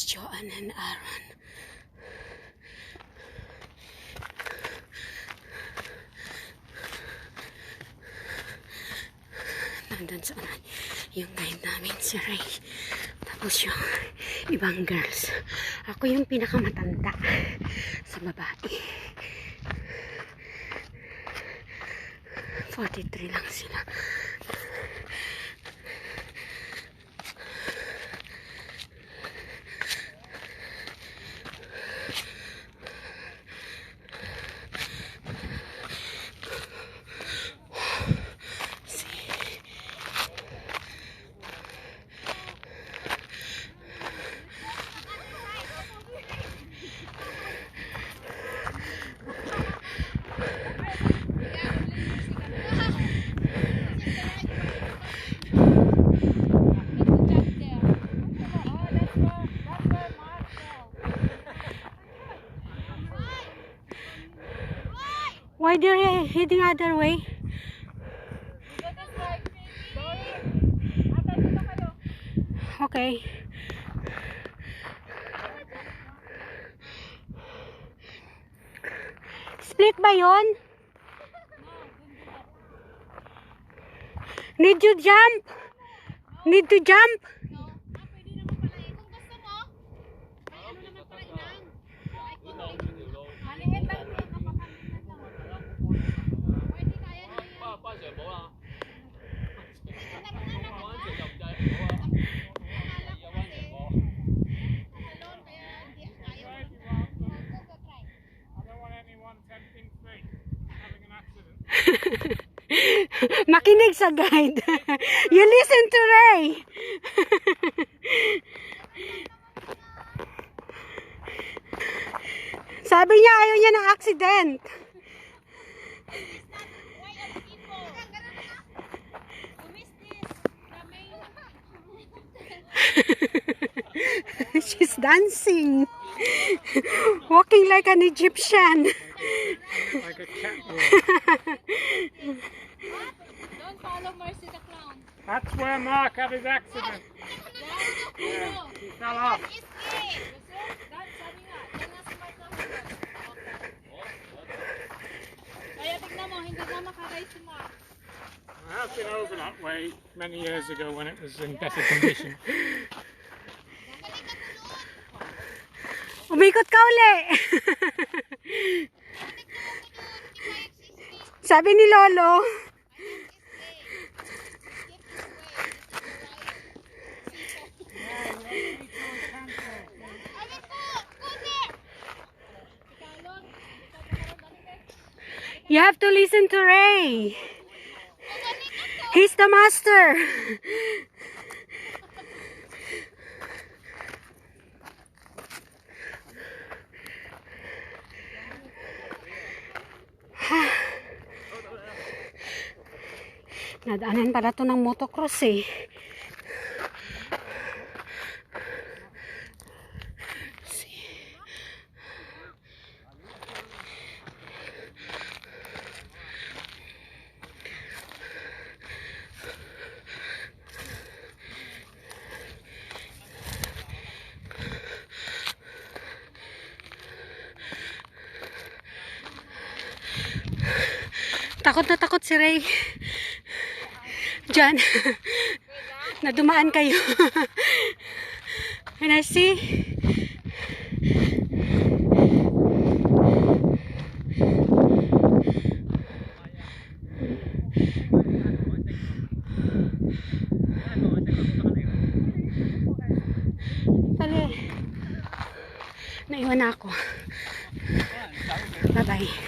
It's Joanne and Aaron. Nandun sa yung guide namin, si Ray. Tapos yung ibang girls. Ako yung pinakamatanda sa babae. 43 lang sila. Why they're heading other way? Okay. Split ba yun? Need you jump? Need to jump? Makinig sa guide. You listen to Ray. Sabi niya ayaw niya ng accident. She's dancing. Walking like an Egyptian. Like a catwalk. Don't follow Mercy the Clown. That's where Mark had his accident. Yeah, he fell off. Kaya tignan mo, hindi na makakay si Mark. I have been over that way many years ago when it was in better condition. Umikot ka uli. Sabi ni Lolo. You have to listen to Ray. He's the master. Nadaanan pala to ng motocross eh. Takot na takot si Ray. Diyan. Nadumaan kayo. And I see. Tali. Naiwan na ako. Bye-bye.